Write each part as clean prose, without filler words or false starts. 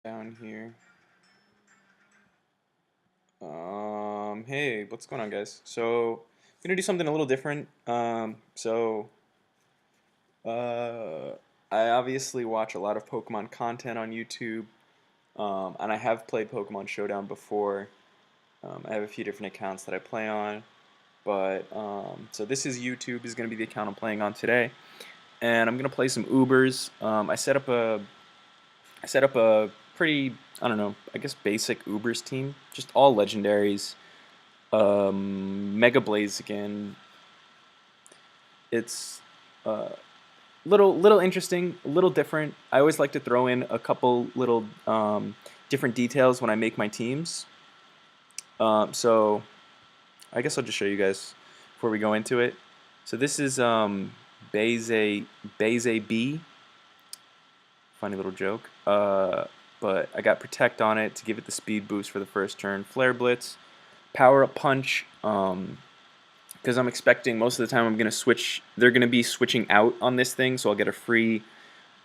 Down here. Hey, what's going on, guys? So, I'm gonna do something a little different. Uh, I obviously watch a lot of Pokemon content on YouTube, and I have played Pokemon Showdown before. I have a few different accounts that I play on, but so this is YouTube is gonna be the account I'm playing on today, and I'm gonna play some Ubers. I set up a pretty, I don't know, I guess basic Ubers team, just all legendaries. Mega Blaziken. It's little interesting, a little different. I always like to throw in a couple little different details when I make my teams. So I guess I'll just show you guys before we go into it. So this is Beze B. Funny little joke. But I got Protect on it to give it the speed boost for the first turn. Flare Blitz, Power Up Punch. Because I'm expecting most of the time I'm gonna switch. They're gonna be switching out on this thing, so I'll get a free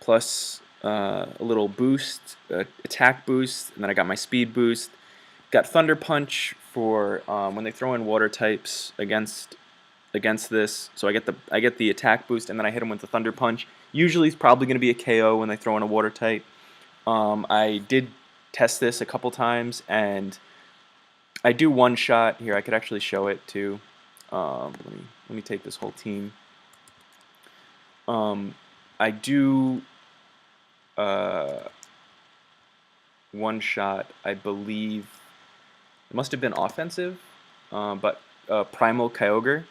plus a little boost, attack boost, and then I got my speed boost. Got Thunder Punch for when they throw in water types against this, so I get the attack boost, and then I hit them with the Thunder Punch. Usually, it's probably going to be a KO when they throw in a water type. I did test this a couple times, and I do one shot here. I could actually show it too. Let me take this whole team. I do one shot. I believe it must have been offensive, but Primal Kyogre.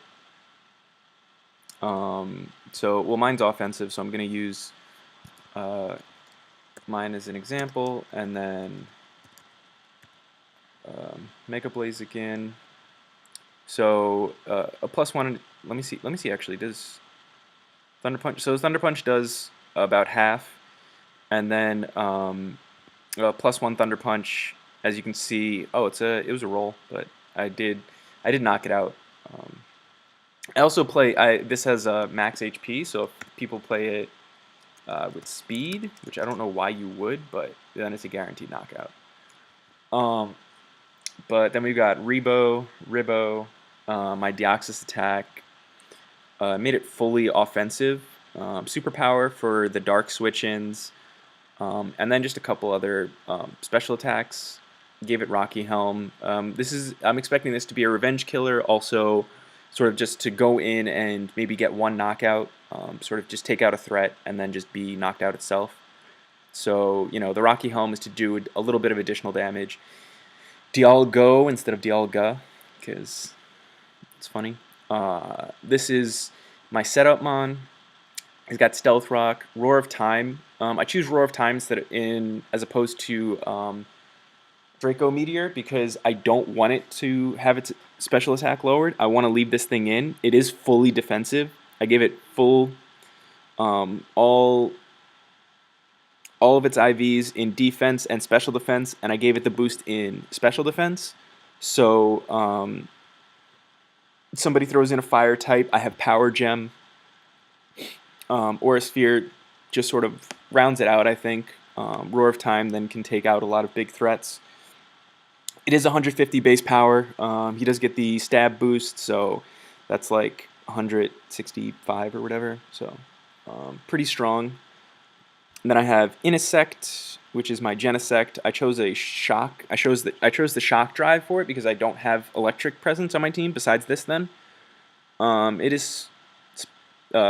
Well, mine's offensive, so I'm going to use mine as an example, and then Mega Blaziken. So a +1. Let me see. Actually, does Thunder Punch? So Thunder Punch does about half, and then +1 Thunder Punch. As you can see, oh, it was a roll, but I did knock it out. I also play. This has max HP, so if people play it with speed, which I don't know why you would, but then it's a guaranteed knockout. But then we've got Ribbo, my Deoxys attack. Made it fully offensive. Superpower for the dark switch-ins. And then just a couple other special attacks. Gave it Rocky Helm. I'm expecting this to be a revenge killer, also sort of just to go in and maybe get one knockout, sort of just take out a threat and then just be knocked out itself. So, the Rocky Helm is to do a little bit of additional damage. Dialga instead of Dialga, because it's funny. This is my setup mon. He's got Stealth Rock, Roar of Time. I choose Roar of Time as opposed to Draco Meteor because I don't want it to have its special attack lowered. I want to leave this thing in. It is fully defensive. I gave it full all of its IVs in defense and special defense, and I gave it the boost in special defense. So somebody throws in a fire type, I have Power Gem. Aura Sphere just sort of rounds it out, I think. Roar of Time then can take out a lot of big threats. It is 150 base power. He does get the stab boost, so that's like 165 or whatever. So pretty strong. And then I have Inisect, which is my Genesect. I chose a shock. I chose the shock drive for it because I don't have electric presence on my team besides this. Then it is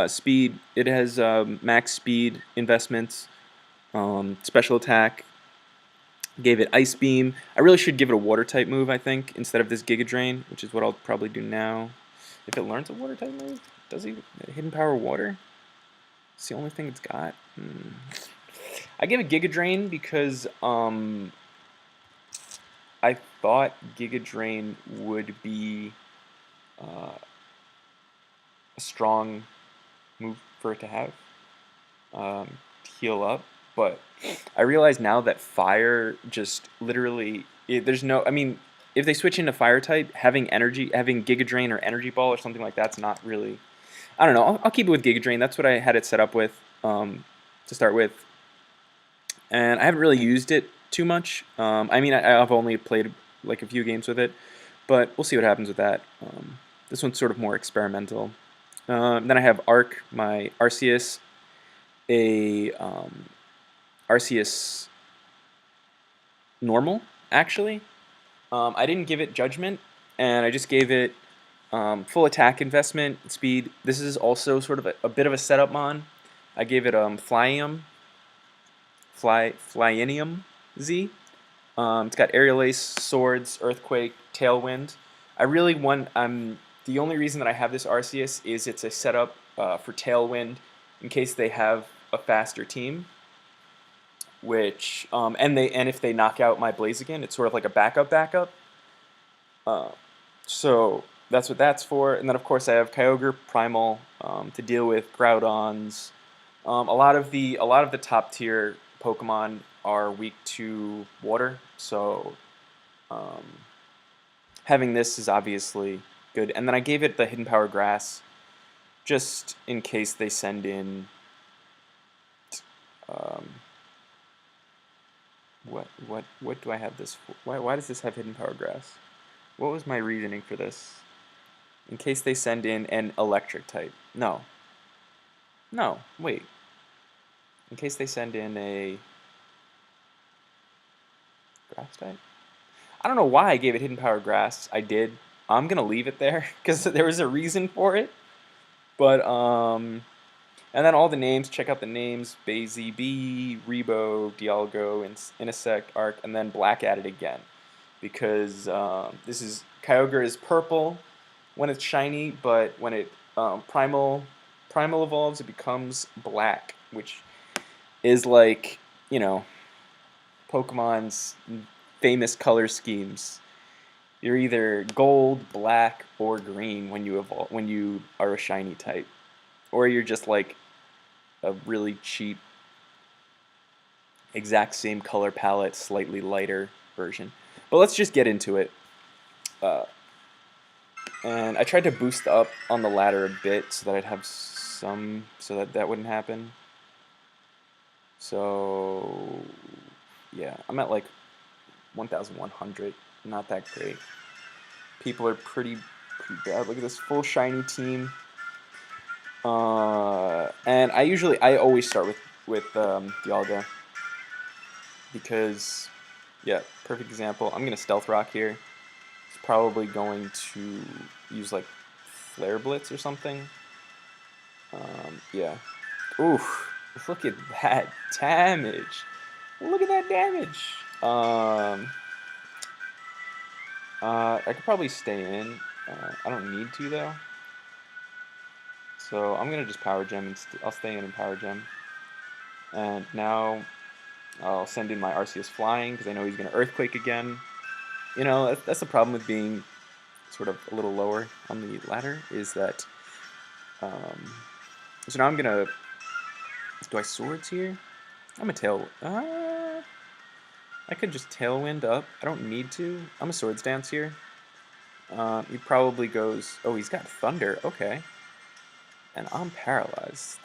speed. It has max speed investments, special attack. Gave it Ice Beam. I really should give it a water type move, I think, instead of this Giga Drain, which is what I'll probably do now. If it learns a water type move, does he? Hidden Power Water? It's the only thing it's got. I give it Giga Drain because I thought Giga Drain would be a strong move for it to have to heal up. But I realize now that fire just literally, there's no, I mean, if they switch into fire type, having Giga Drain or Energy Ball or something like that's not really, I don't know, I'll keep it with Giga Drain. That's what I had it set up with to start with. And I haven't really used it too much. I mean, I've only played like a few games with it, but we'll see what happens with that. This one's sort of more experimental. Then I have Arc, my Arceus, a Arceus normal, actually. I didn't give it Judgment, and I just gave it full attack investment, speed. This is also sort of a bit of a setup mon. I gave it Flyinium Z. It's got Aerial Ace, Swords, Earthquake, Tailwind. I really want. The only reason that I have this Arceus is it's a setup for Tailwind in case they have a faster team. Which and if they knock out my Blaziken, it's sort of like a backup. So that's what that's for. And then of course I have Kyogre Primal to deal with Groudons. A lot of the top tier Pokemon are weak to water, so having this is obviously good. And then I gave it the Hidden Power Grass just in case they send in what do I have this for? Why does this have Hidden Power Grass? What was my reasoning for this? In case they send in an electric type. No, wait. In case they send in a grass type? I don't know why I gave it Hidden Power Grass. I did. I'm going to leave it there because there was a reason for it. But, and then all the names, check out the names, Bazy B, Rebo, Dialga, Inisect, Arc, and then Black added again. Because this is, Kyogre is purple when it's shiny, but when it primal evolves, it becomes black, which is like, you know, Pokemon's famous color schemes. You're either gold, black, or green when you evolve, when you are a shiny type, or you're just like a really cheap, exact same color palette, slightly lighter version. But let's just get into it. And I tried to boost up on the ladder a bit so that I'd have some, so that wouldn't happen. So yeah, I'm at like 1,100. Not that great. People are pretty bad. Look at this full shiny team. And I always start with Dialga because, yeah, perfect example. I'm gonna Stealth Rock here. It's probably going to use like Flare Blitz or something. Yeah. Oof. Look at that damage. Look at that damage. I could probably stay in. I don't need to though. So I'm gonna just Power Gem and I'll stay in and Power Gem. And now I'll send in my Arceus Flying because I know he's gonna Earthquake again. You know, that's the problem with being sort of a little lower on the ladder is that. So now I'm gonna. Do I Swords here? I'm a Tail. I could just Tailwind up. I don't need to. I'm a Swords Dance here. He probably goes. Oh, he's got Thunder. Okay. And I'm paralyzed.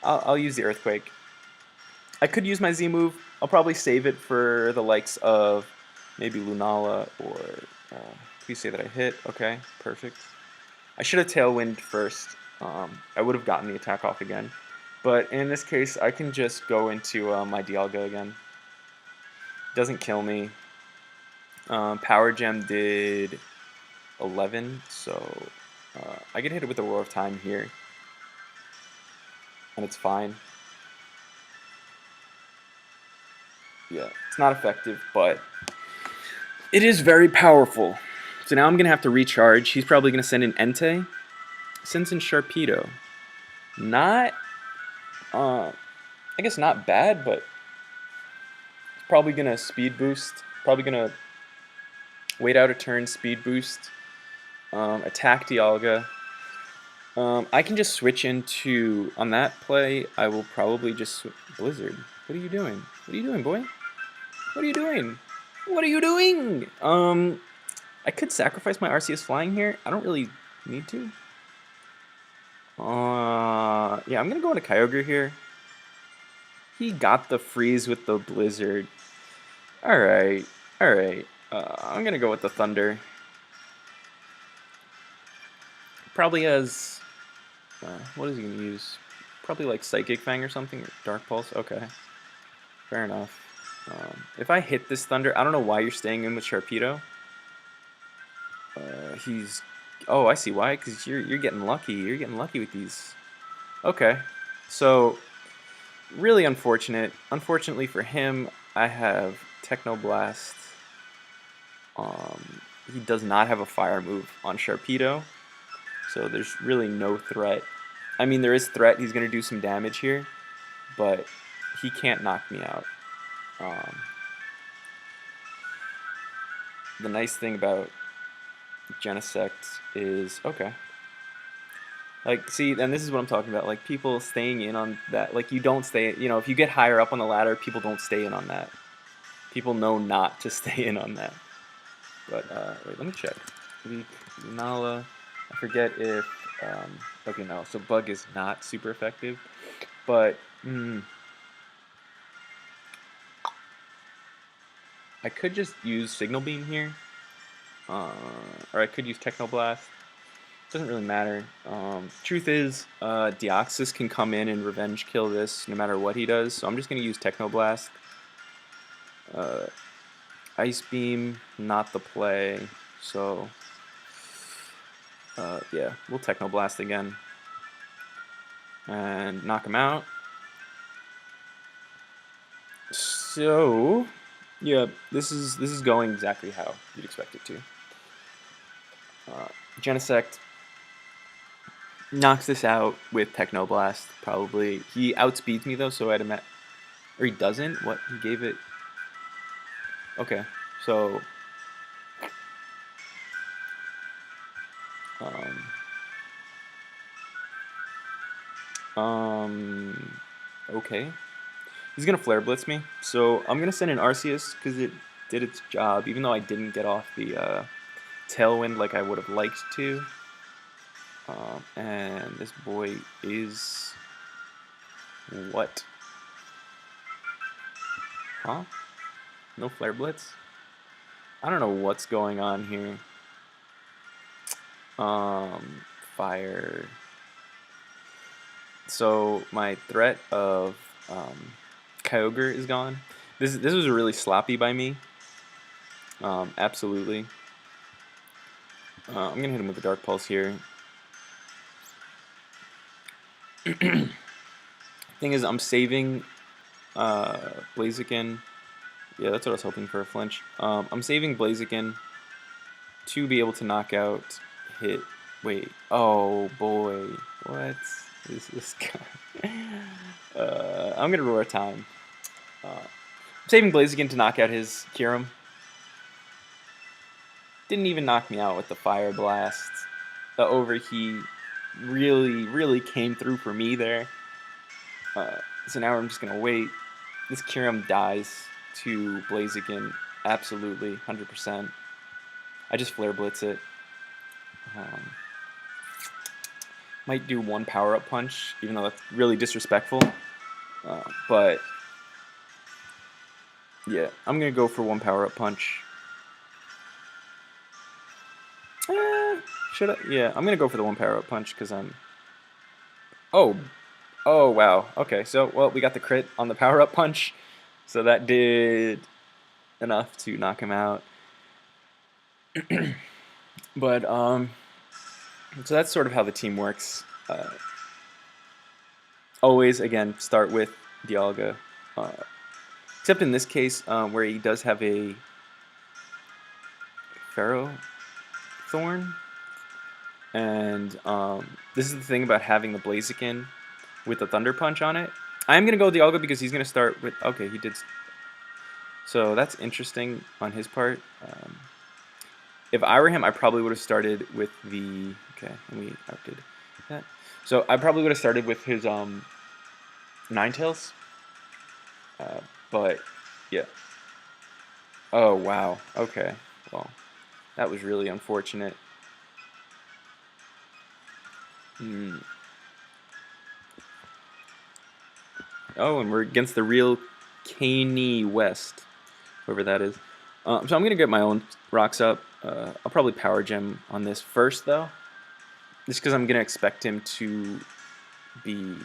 I'll use the Earthquake. I could use my Z move. I'll probably save it for the likes of maybe Lunala or. Please say that I hit. Okay, perfect. I should have Tailwind first. I would have gotten the attack off again. But in this case, I can just go into my Dialga again. Doesn't kill me. Power Gem did 11, so I get hit with a Roar of Time here. And it's fine. Yeah, it's not effective, but it is very powerful. So now I'm going to have to recharge. He's probably going to send in Entei. Sends in Sharpedo. Not, I guess not bad, but it's probably going to speed boost. Probably going to wait out a turn, speed boost. Attack Dialga. I can just switch into, on that play, I will probably just Blizzard. What are you doing? What are you doing, boy? What are you doing? What are you doing? I could sacrifice my Arceus Flying here. I don't really need to. Yeah, I'm gonna go into Kyogre here. He got the freeze with the blizzard. Alright, alright. I'm gonna go with the thunder. Probably has... what is he gonna use? Probably like Psychic Fang or something, or Dark Pulse. Okay, fair enough. If I hit this thunder, I don't know why you're staying in with Sharpedo. He's... Oh, I see why. Because you're getting lucky. You're getting lucky with these. Okay, so really unfortunate. Unfortunately for him, I have Techno Blast. He does not have a fire move on Sharpedo, so there's really no threat. I mean, there is threat. He's going to do some damage here, but he can't knock me out. The nice thing about Genesect is, okay. Like, see, and this is what I'm talking about. Like, people staying in on that. Like, you don't stay, you know, if you get higher up on the ladder, people don't stay in on that. People know not to stay in on that. But, wait, let me check. Nala, I forget if, okay, no, so Bug is not super effective. But, I could just use Signal Beam here. Or I could use Techno Blast. Doesn't really matter. Truth is, Deoxys can come in and revenge kill this no matter what he does, so I'm just going to use Techno Blast. Ice Beam, not the play, so yeah, we'll Techno Blast again and knock him out. So yeah, this is going exactly how you'd expect it to. Genesect knocks this out with Techno Blast, probably. He outspeeds me though, so I'd imagine, or he doesn't. What, he gave it? Okay, so okay. He's gonna Flare Blitz me, so I'm gonna send in Arceus because it did its job, even though I didn't get off the Tailwind like I would have liked to. And this boy is what? Huh? No Flare Blitz? I don't know what's going on here. Fire. So my threat of Kyogre is gone. This was really sloppy by me. Absolutely. I'm gonna hit him with the Dark Pulse here. Thing is, I'm saving Blaziken. Yeah, that's what I was hoping for, a flinch. I'm saving Blaziken to be able to knock out hit. Wait, oh boy, what is this guy? I'm gonna roar time. I'm saving Blaziken to knock out his Kyurem. Didn't even knock me out with the Fire Blast. The overheat really came through for me there. So now I'm just gonna wait. This Kyurem dies to Blaziken, absolutely, 100%. I just Flare Blitz it. Might do one Power-Up Punch, even though that's really disrespectful. But yeah, I'm gonna go for one Power-Up Punch. Should I? Yeah, I'm gonna go for the one Power-Up Punch because I'm... Oh, wow. Okay, so, well, we got the crit on the Power-Up Punch. So that did enough to knock him out. But, so that's sort of how the team works. Always, again, start with Dialga. Except in this case, where he does have a Pharaoh Thorn. And this is the thing about having the Blaziken with the Thunder Punch on it. I'm going to go Dialga because he's going to start with... Okay, he did... So that's interesting on his part. If I were him, I probably would have started with the... Okay, let me outdid that. So I probably would have started with his Ninetales. But, yeah. Oh, wow. Okay. Well, that was really unfortunate. Oh, and we're against the real Kanye West, whoever that is. So I'm gonna get my own rocks up. I'll probably power gem on this first though, just because I'm gonna expect him to be.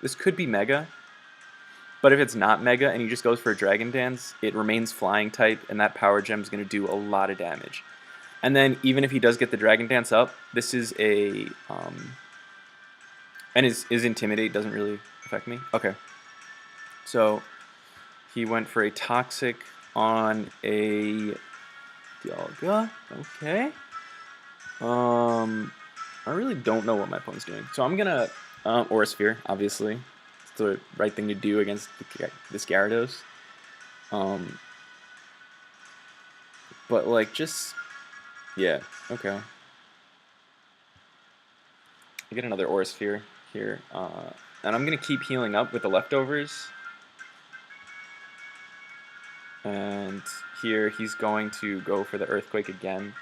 This could be Mega, but if it's not Mega and he just goes for a Dragon Dance, it remains Flying type, and that power gem is gonna do a lot of damage. And then even if he does get the Dragon Dance up, this is a and his Intimidate doesn't really affect me. Okay, so he went for a Toxic on a Dialga. Okay. I really don't know what my opponent's doing, so I'm gonna Aura Sphere. Obviously, it's the right thing to do against this Gyarados. But like just yeah. Okay. I get another Aura Sphere here, and I'm gonna keep healing up with the leftovers. And here he's going to go for the Earthquake again.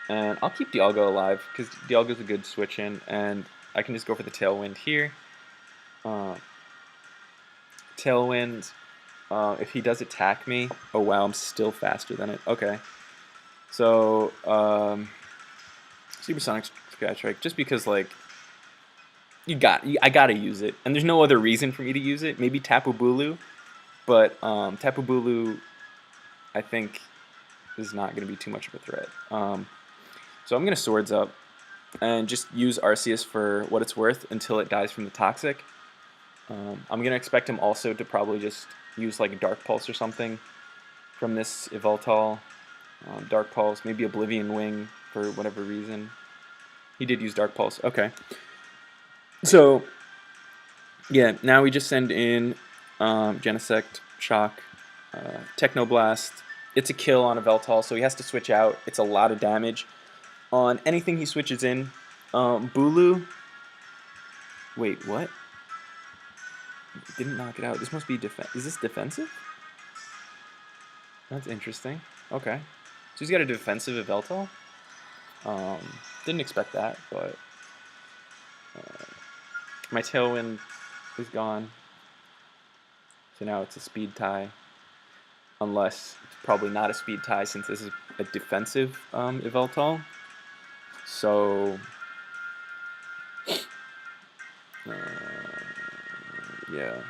And I'll keep Dialga alive, because Dialga's a good switch in, and I can just go for the Tailwind here. Tailwind, if he does attack me, oh wow, I'm still faster than it. Okay. So, Supersonic Sky Strike, just because, like, I gotta use it. And there's no other reason for me to use it. Maybe Tapu Bulu, but Tapu Bulu, I think, is not going to be too much of a threat. So I'm going to Swords up and just use Arceus for what it's worth until it dies from the Toxic. I'm going to expect him also to probably just use like a Dark Pulse or something from this Yveltal. Dark Pulse, maybe Oblivion Wing for whatever reason. He did use Dark Pulse. Okay. So, yeah, now we just send in Genesect, Shock, Technoblast. It's a kill on a Veltal, so he has to switch out. It's a lot of damage on anything he switches in. Bulu. Wait, what? Didn't knock it out. This must be defense. Is this defensive? That's interesting. Okay. So he's got a defensive Veltal. Didn't expect that, but my Tailwind is gone. So now it's a speed tie. Unless it's probably not a speed tie since this is a defensive Yveltal. So, yeah.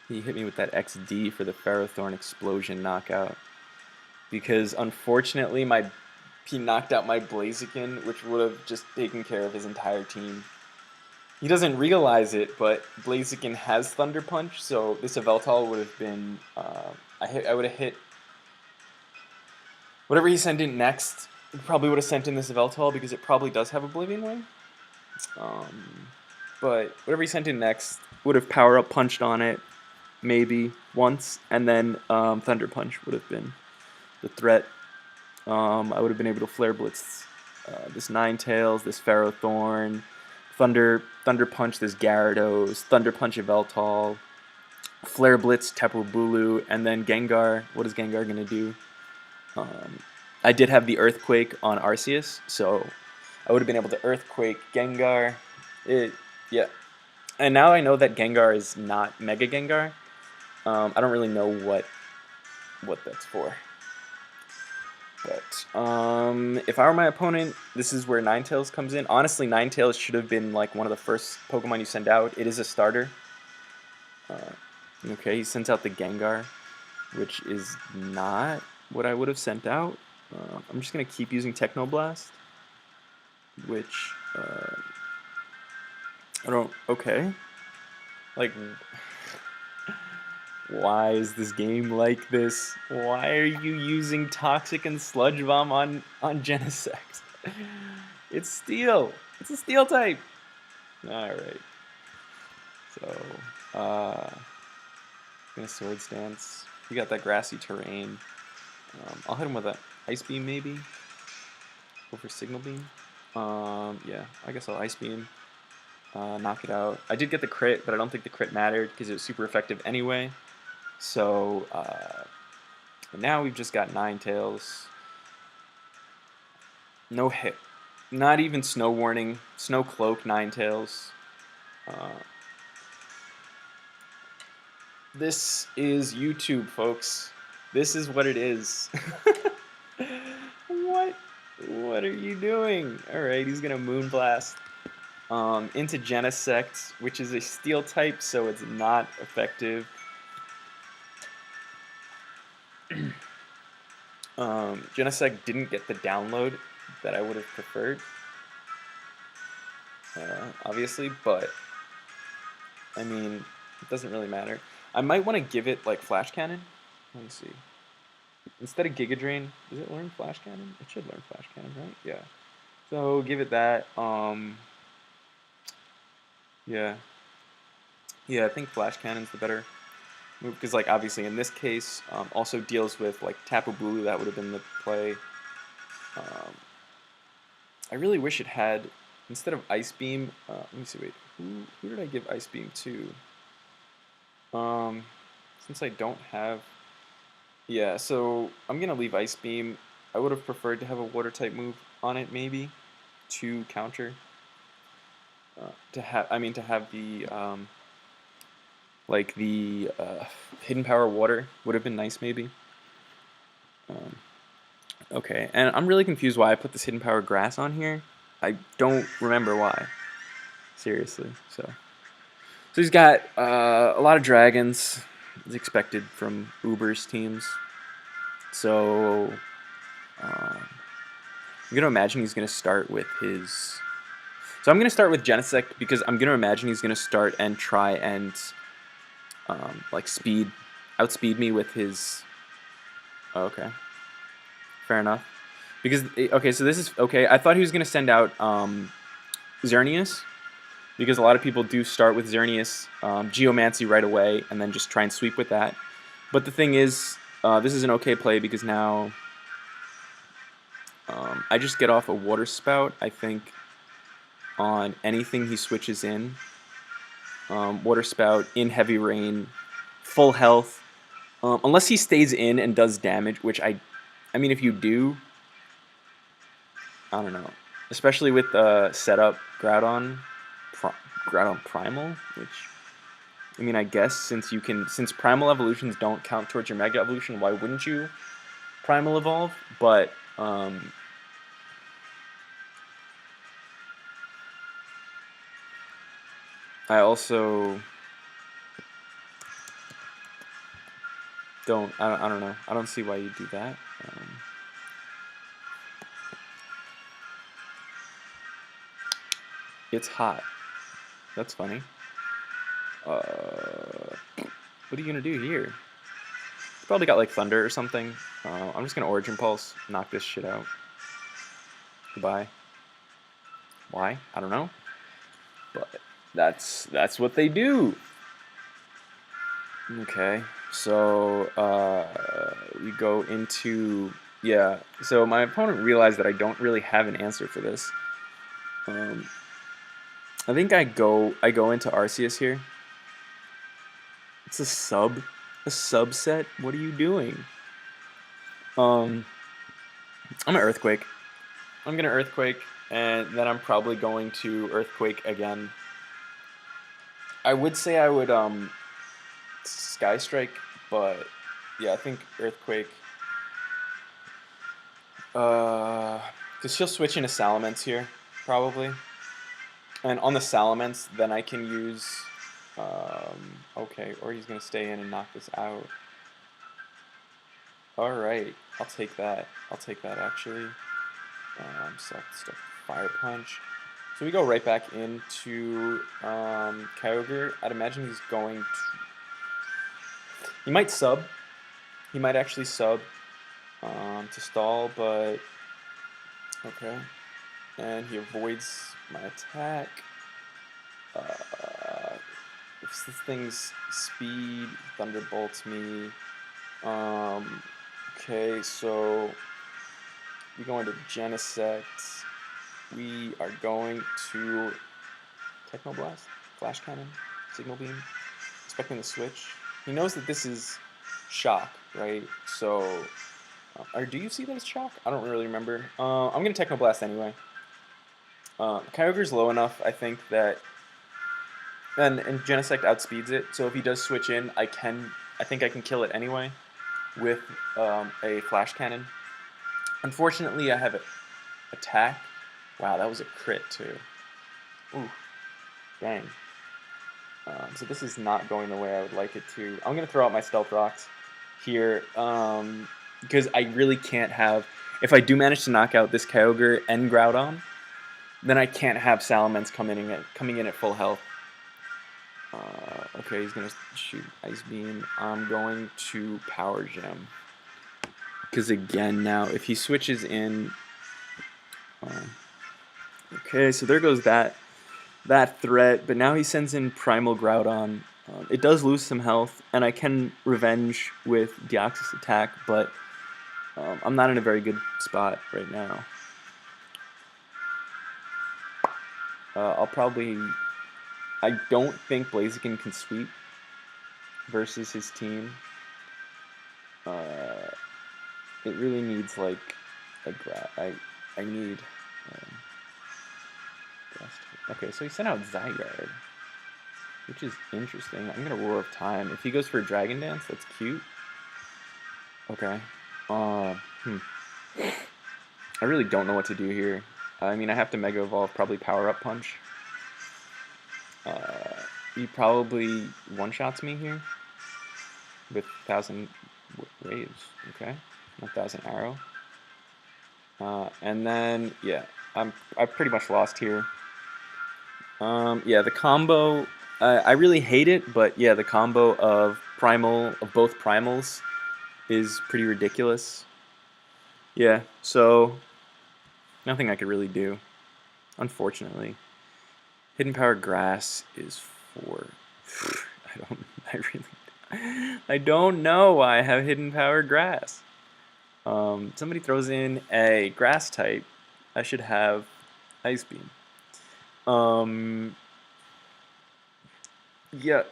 He hit me with that XD for the Ferrothorn Explosion knockout. Because unfortunately, he knocked out my Blaziken, which would have just taken care of his entire team. He doesn't realize it, but Blaziken has Thunder Punch, so this Yveltal would have been... I would have hit... Whatever he sent in next, he probably would have sent in this Yveltal because it probably does have Oblivion Wing. But whatever he sent in next would have Power Up Punched on it, maybe, once, and then Thunder Punch would have been the threat. I would have been able to Flare Blitz this Ninetales, this Ferrothorn, Thunder Punch this Gyarados, Thunder Punch Yveltal, Flare Blitz Tapu Bulu, and then Gengar. What is Gengar going to do? I did have the Earthquake on Arceus, so I would have been able to Earthquake Gengar. Yeah. And now I know that Gengar is not Mega Gengar. I don't really know what that's for. But if I were my opponent, this is where Ninetales comes in. Honestly, Ninetales should have been like one of the first Pokemon you send out. It is a starter. Okay, he sends out the Gengar, which is not what I would have sent out. I'm just going to keep using Technoblast, which, I don't, okay. Like, why is this game like this? Why are you using Toxic and Sludge Bomb on Genesect? It's Steel. It's a Steel type. Alright. So, gonna Swords Dance. You got that grassy terrain. I'll hit him with an Ice Beam maybe. Go for Signal Beam. Yeah, I guess I'll Ice Beam. Knock it out. I did get the crit, but I don't think the crit mattered because it was super effective anyway. So, now we've just got Ninetales. No hit. Not even Snow Warning. Snow Cloak Ninetales. This is YouTube, folks. This is what it is. What? What are you doing? Alright, he's gonna Moonblast. Into Genesect, which is a steel type, so it's not effective. Genesect didn't get the download that I would have preferred, obviously, but I mean, it doesn't really matter. I might want to give it like Flash Cannon. Let me see. Instead of Giga Drain, does it learn Flash Cannon? It should learn Flash Cannon, right? Yeah. So give it that. Yeah. Yeah, I think Flash Cannon's the better move because, like, obviously in this case, also deals with like Tapu Bulu. That would have been the play. Um, I really wish it had instead of Ice Beam. Let me see. Wait, who did I give Ice Beam to? Since I don't have, yeah. So I'm gonna leave Ice Beam. I would have preferred to have a Water type move on it, maybe, to counter. To have the like the hidden power water would have been nice, maybe. Um, okay, and I'm really confused why I put this hidden power grass on here. I don't remember why. Seriously, so he's got a lot of dragons, as expected from Uber's teams. So I'm gonna imagine he's gonna start with his. So I'm gonna start with Genesect because I'm gonna imagine he's gonna start and try and like outspeed me with his. Oh, okay, fair enough. Because okay, so this is okay. I thought he was gonna send out Xerneas because a lot of people do start with Xerneas Geomancy right away and then just try and sweep with that. But the thing is, this is an okay play because now I just get off a Water Spout, I think, on anything he switches in. Water Spout in Heavy Rain, full health. Unless he stays in and does damage, which I mean, if you do, I don't know. Especially with setup Groudon Primal, which I mean, I guess since Primal evolutions don't count towards your Mega Evolution, why wouldn't you Primal Evolve? But I also I don't know. I don't see why you do that. It's hot. That's funny. What are you gonna do here? Probably got like Thunder or something. I'm just gonna Origin Pulse, knock this shit out. Goodbye. Why? I don't know. But that's what they do. Okay, so we go into yeah. So my opponent realized that I don't really have an answer for this. I think I go into Arceus here. It's a subset. What are you doing? I'm an Earthquake. I'm gonna Earthquake, and then I'm probably going to Earthquake again. I would say I would Sky Strike, but yeah, I think Earthquake. Because she'll switch into Salamence here, probably. And on the Salamence, then I can use. Okay, or he's gonna stay in and knock this out. All right, I'll take that. I'll take that actually. Select Fire Punch. So we go right back into Kyogre. I'd imagine he's going to. He might sub. He might actually sub to stall, but okay. And he avoids my attack. If this thing's speed, Thunderbolts me. Okay, so we go into Genesect. We are going to Technoblast, Flash Cannon, Signal Beam, expecting the switch. He knows that this is Shock, right? So, or do you see that as Shock? I don't really remember. I'm going to Technoblast anyway. Kyogre's low enough, I think, that And Genesect outspeeds it, so if he does switch in, I think I can kill it anyway with a Flash Cannon. Unfortunately, I have an attack. Wow, that was a crit too. Ooh, dang. So this is not going the way I would like it to. I'm going to throw out my Stealth Rocks here because I really can't have... If I do manage to knock out this Kyogre and Groudon, then I can't have Salamence coming in at full health. Okay, he's going to shoot Ice Beam. I'm going to Power Gem. Because again, now, if he switches in... okay, so there goes that threat, but now he sends in Primal Groudon. It does lose some health, and I can revenge with Deoxys attack, but I'm not in a very good spot right now. I'll probably... I don't think Blaziken can sweep versus his team. It really needs, like, a I need... okay, so he sent out Zygarde, which is interesting. I'm gonna Roar of Time. If he goes for a Dragon Dance, that's cute. Okay. I really don't know what to do here. I mean, I have to Mega Evolve, probably Power Up Punch. He probably one-shots me here with 1,000 Waves. Okay, 1,000 Arrow. And then, yeah, I've pretty much lost here. Yeah, the combo, I really hate it, but yeah, the combo of both primals is pretty ridiculous. Yeah, so nothing I could really do, unfortunately. Hidden Power Grass is for... I don't know why I have Hidden Power Grass. Somebody throws in a Grass type, I should have Ice Beam. Yeah.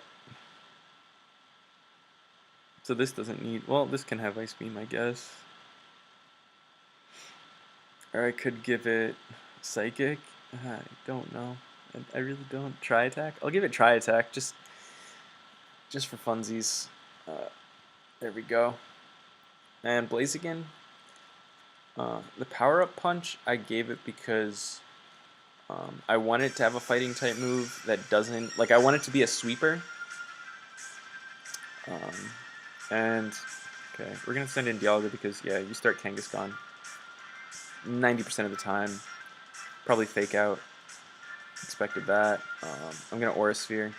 So this doesn't need... Well, this can have Ice Beam, I guess. Or I could give it Psychic. I don't know. I really don't. Tri Attack? I'll give it Tri Attack, just for funsies. There we go. And Blaziken. The Power-Up Punch, I gave it because I want it to have a fighting type move that doesn't... Like, I want it to be a sweeper. And, okay, we're going to send in Dialga because, yeah, you start Kangaskhan 90% of the time. Probably Fake Out. Expected that. I'm going to Aura Sphere.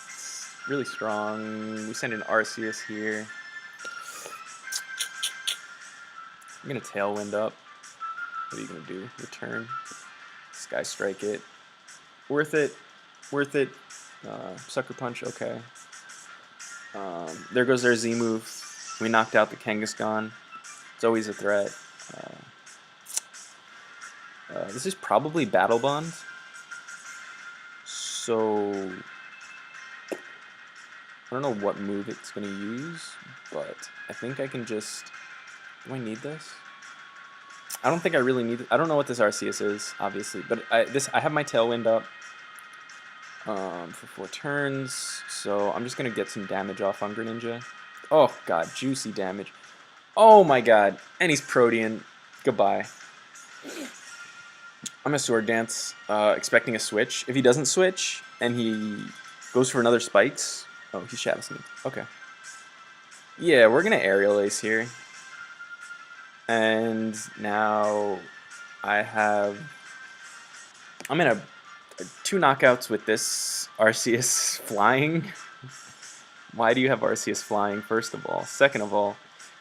It's really strong. We send in Arceus here. I'm going to Tailwind up. What are you going to do? Return. Sky Strike it. Worth it. Worth it. Sucker Punch, okay. There goes our Z move. We knocked out the Kangaskhan. It's always a threat. This is probably Battle Bond. So I don't know what move it's going to use, but I think I can just... Do I need this? I don't think I really need it. I don't know what this Arceus is, obviously, but I have my Tailwind up for 4 turns, so I'm just going to get some damage off on Greninja. Oh, God, juicy damage. Oh, my God, and he's Protean. Goodbye. I'm going to Sword Dance, expecting a switch. If he doesn't switch, and he goes for another Spikes... Oh, he's Shadow Sneak. Okay. Yeah, we're going to Aerial Ace here. And now I'm in a 2 knockouts with this Arceus flying. Why do you have Arceus flying, first of all? Second of all,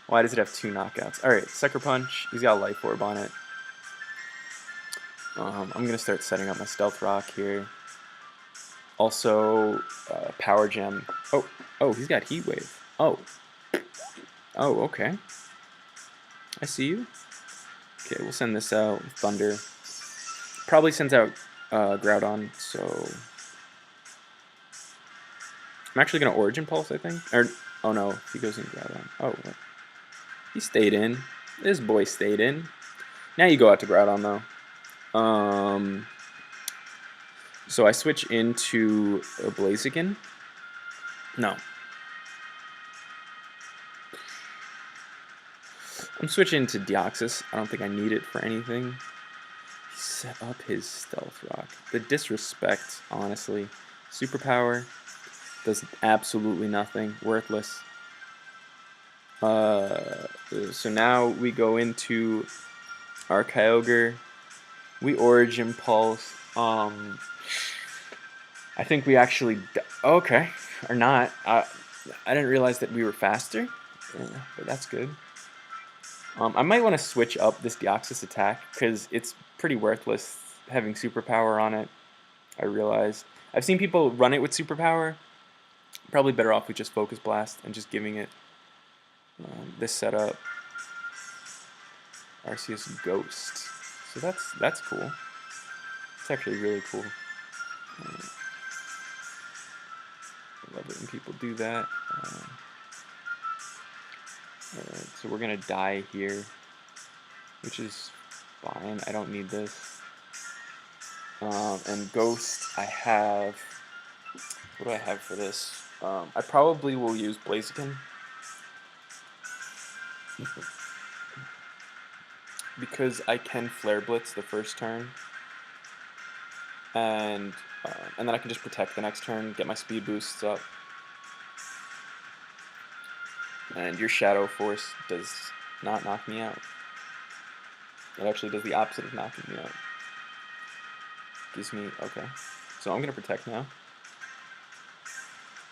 why does it have 2 knockouts? Alright, Sucker Punch. He's got a Life Orb on it. I'm going to start setting up my Stealth Rock here. Also, Power Gem. Oh, he's got Heat Wave. Oh, okay. I see you. Okay, we'll send this out with Thunder. Probably sends out Groudon, so... I'm actually going to Origin Pulse, I think. Or, oh no, he goes in Groudon. Oh, what? He stayed in. This boy stayed in. Now you go out to Groudon, though. So I switch into a Blaziken. No. I'm switching to Deoxys. I don't think I need it for anything. He set up his Stealth Rock. The disrespect, honestly. Superpower does absolutely nothing. Worthless. So now we go into our Kyogre. We Origin Pulse. I think we actually... okay. Or not. I didn't realize that we were faster. Yeah, but that's good. I might want to switch up this Deoxys attack because it's pretty worthless having superpower on it. I realized. I've seen people run it with superpower. Probably better off with just Focus Blast and just giving it this setup. Arceus Ghost. So that's cool. It's actually really cool. I love it when people do that. Alright, so we're gonna die here, which is fine. I don't need this. And Ghost, I have... what do I have for this? I probably will use Blaziken. Because I can Flare Blitz the first turn. And then I can just protect the next turn, get my speed boosts up. And your Shadow Force does not knock me out. It actually does the opposite of knocking me out. Gives me... okay. So I'm going to protect now.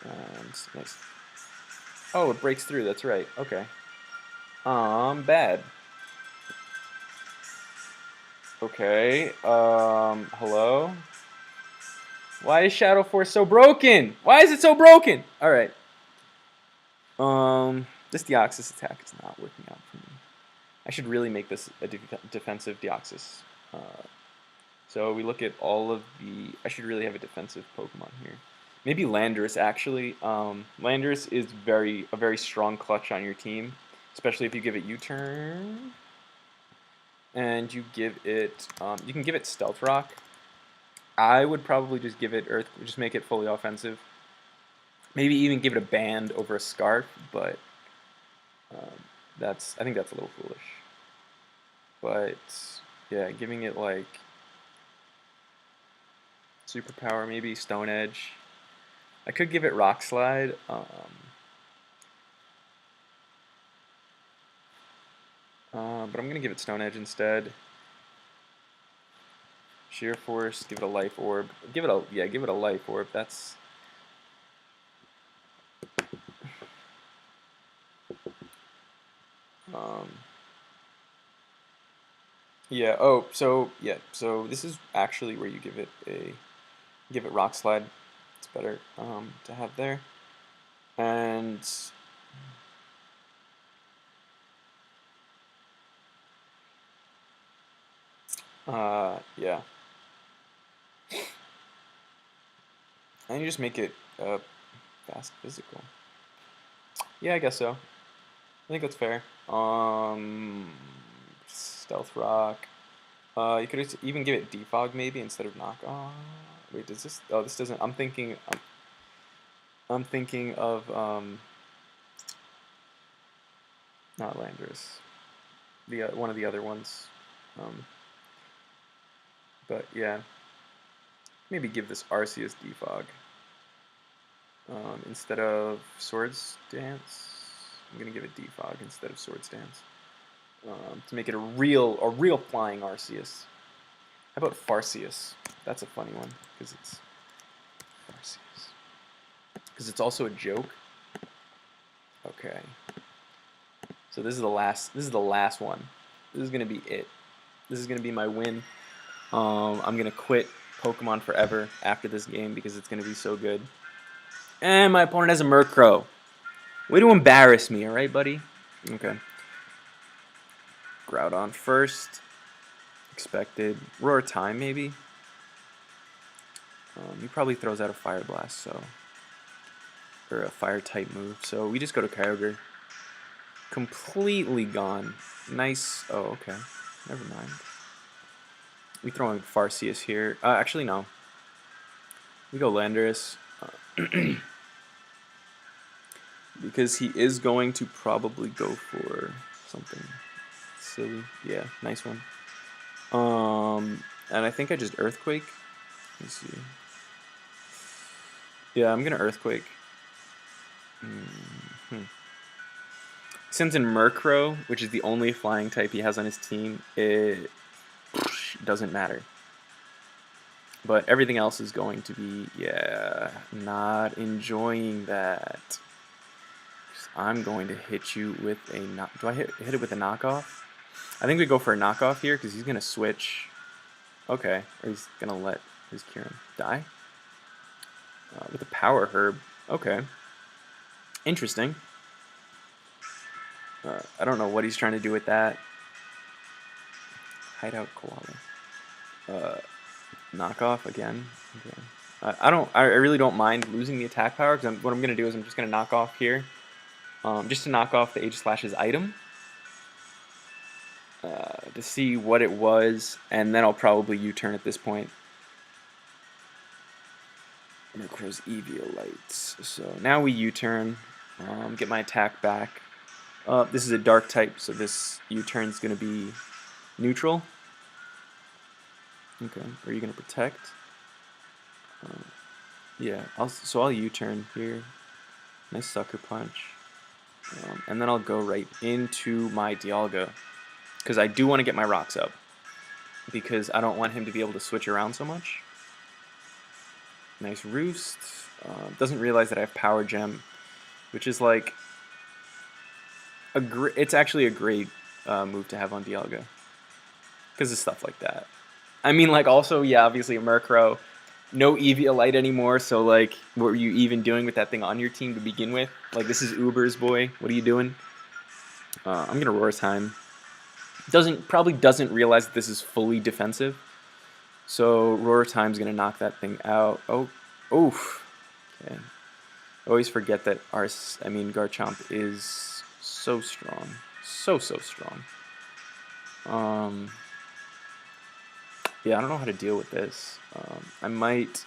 And nice. Oh, it breaks through, that's right. Okay. Bad. Okay, hello? Why is Shadow Force so broken? Why is it so broken? Alright. This Deoxys attack is not working out for me. I should really make this a defensive Deoxys. So we look at all of the... I should really have a defensive Pokemon here. Maybe Landorus, actually. Landorus is a very strong clutch on your team, especially if you give it U-turn. And you give it... you can give it Stealth Rock. I would probably just give it Earth... just make it fully offensive. Maybe even give it a Band over a Scarf, but... I think that's a little foolish. But, yeah, giving it, like... Superpower, maybe Stone Edge. I could give it Rock Slide. But I'm going to give it Stone Edge instead. Sheer Force, give it a Life Orb. Give it a Life Orb. That's... yeah, oh, so this is actually where you give it Rock Slide. It's better to have there. And yeah. And you just make it fast physical. Yeah, I guess so. I think that's fair. Stealth Rock. You could even give it Defog maybe instead of Knock. Wait, does this? Oh, this doesn't. I'm thinking of not Landorus. The one of the other ones. But yeah, maybe give this Arceus Defog instead of Swords Dance. I'm gonna give it Defog instead of Swords Dance to make it a real flying Arceus. How about Farseus? That's a funny one because it's Farseus. Because it's also a joke. Okay. So this is the last one. This is gonna be it. This is gonna be my win. I'm gonna quit Pokemon forever after this game because it's gonna be so good. And my opponent has a Murkrow. Way to embarrass me, alright, buddy? Okay. Groudon first. Expected. Roar Time, maybe? He probably throws out a Fire Blast, so... or a Fire-type move. So we just go to Kyogre. Completely gone. Nice. Oh, okay. Never mind. We throw in Farseus here. Actually, no. We go Landorus. Because he is going to probably go for something silly. Yeah, nice one. And I think I just Earthquake. Let's see. Yeah, I'm gonna Earthquake. Since in Murkrow, which is the only flying type he has on his team, it doesn't matter. But everything else is going to be, yeah, not enjoying that. I'm going to hit you with a knock. Do I hit it with a knockoff? I think we go for a knockoff here because he's going to switch. Okay, or he's going to let his Kieran die. With a power herb. Okay. Interesting. I don't know what he's trying to do with that. Hideout koala. Knockoff again. Okay. I really don't mind losing the attack power because what I'm gonna do is I'm just gonna knock off here, just to knock off the Aegislash's item, to see what it was, and then I'll probably U-turn at this point. Murkrow's Eviolites. So now we U-turn, get my attack back. This is a dark type, so this U-turn is gonna be neutral. Okay, are you gonna protect? Yeah, I'll U-turn here. Nice sucker punch. And then I'll go right into my Dialga. Because I do want to get my rocks up. Because I don't want him to be able to switch around so much. Nice Roost. Doesn't realize that I have Power Gem. Which is like... it's actually a great move to have on Dialga. Because of stuff like that. I mean, like, also, yeah, obviously a Murkrow. No Eviolite anymore, so, like, what were you even doing with that thing on your team to begin with? Like, this is Uber's boy. What are you doing? I'm going to Roar Time. Probably doesn't realize that this is fully defensive. So, Roar Time's going to knock that thing out. Oh, oof. Okay. I always forget that Garchomp is so strong. So strong. Yeah, I don't know how to deal with this. I might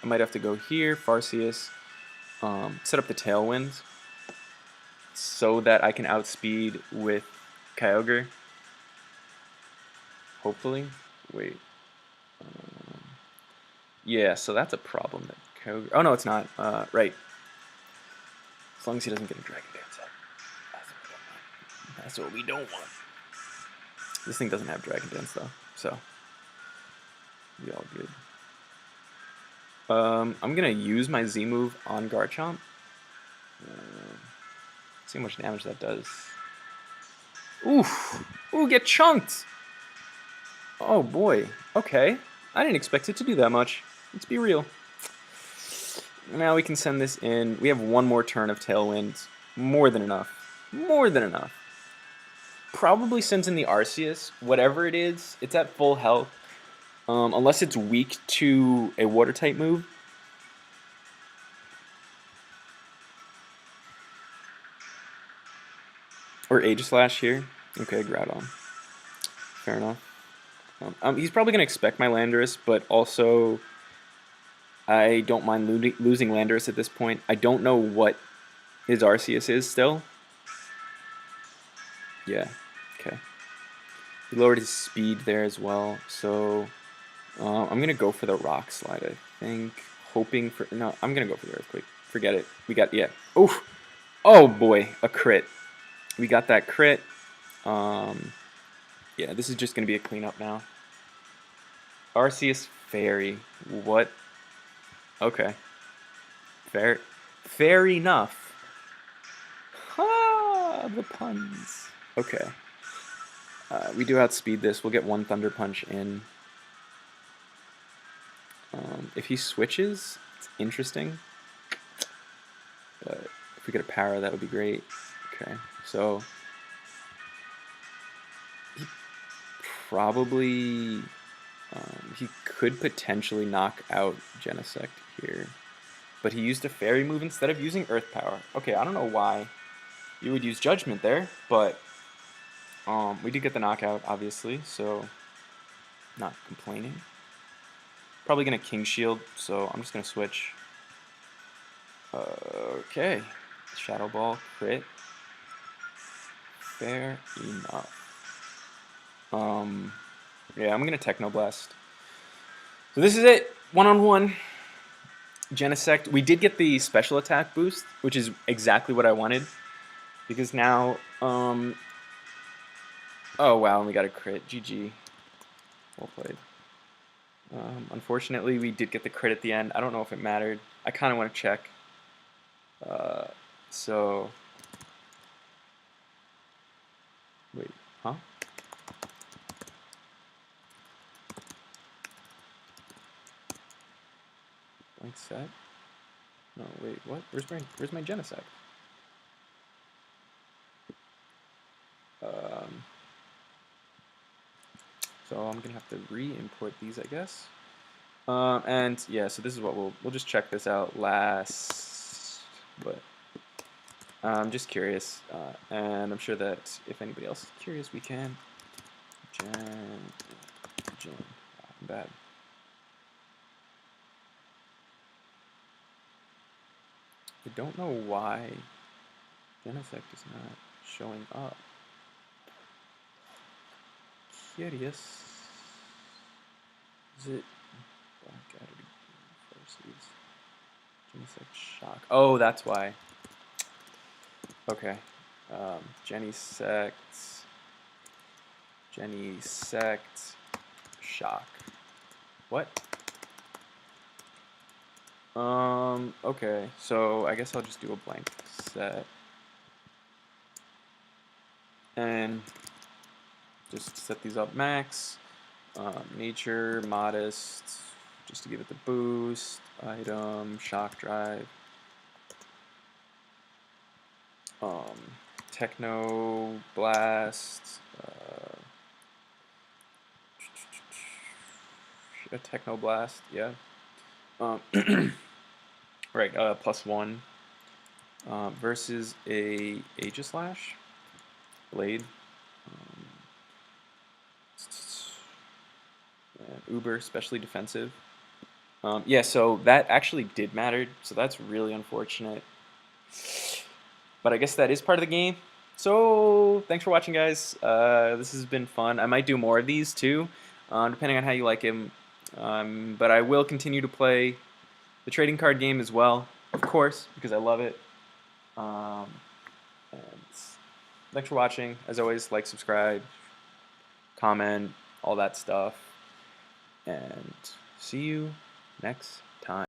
have to go here, Farseus, set up the Tailwind so that I can outspeed with Kyogre. Hopefully. Wait. Yeah, so that's a problem. That Kyogre... Oh, no, it's not. Right. As long as he doesn't get a Dragon Dance up. That's what we don't want. This thing doesn't have Dragon Dance, though, so be all good. I'm going to use my Z move on Garchomp. See how much damage that does. Oof! Ooh, get chunked! Oh, boy. Okay. I didn't expect it to do that much. Let's be real. Now we can send this in. We have one more turn of Tailwind. More than enough. More than enough. Probably sends in the Arceus. Whatever it is, it's at full health. Unless it's weak to a Water-type move. Or Aegislash here. Okay, Groudon. Fair enough. He's probably going to expect my Landorus, but also I don't mind losing Landorus at this point. I don't know what his Arceus is still. Yeah, okay. He lowered his speed there as well, so I'm going to go for the Rock Slide, I think. Hoping for... No, I'm going to go for the Earthquake. Forget it. We got... Yeah. Oof! Oh, boy. A crit. We got that crit. Yeah, this is just going to be a cleanup now. Arceus Fairy. What? Okay. Fair enough. Ha! The puns. Okay. We do outspeed this. We'll get one Thunder Punch in. If he switches, it's interesting. But if we get a power, that would be great. Okay, so he probably he could potentially knock out Genesect here, but he used a Fairy move instead of using Earth Power. Okay, I don't know why you would use Judgment there, but we did get the knockout, obviously, so not complaining. Probably gonna King Shield, so I'm just gonna switch. Okay, Shadow Ball crit. Fair enough. Yeah, I'm gonna Techno Blast. So this is it, one-on-one. Genesect. We did get the special attack boost, which is exactly what I wanted, because now, oh wow, and we got a crit. GG. Well played. Unfortunately, we did get the crit at the end. I don't know if it mattered. I kind of want to check. Uh, so, wait, huh? Blank set? No, wait, what? Where's my Genesect? Um, so I'm gonna have to re-import these, I guess. And yeah, so this is what we'll just check this out last. But I'm just curious, and I'm sure that if anybody else is curious, we can. Gen. Bad. I don't know why Genesect is not showing up. Curious. Is it Black Adder Forces? Genesect Shock. Oh, that's why. Okay. Genesect. Shock. What? Okay. So I guess I'll just do a blank set. And just set these up max. Nature, modest, just to give it the boost. Item, shock drive. Techno blast. A techno blast, yeah. Right, +1 versus a Aegislash blade. Uber, especially defensive. Yeah, so that actually did matter, so that's really unfortunate. But I guess that is part of the game. So thanks for watching, guys. This has been fun. I might do more of these too, depending on how you like them. But I will continue to play the trading card game as well, of course, because I love it. And thanks for watching. As always, like, subscribe, comment, all that stuff. And see you next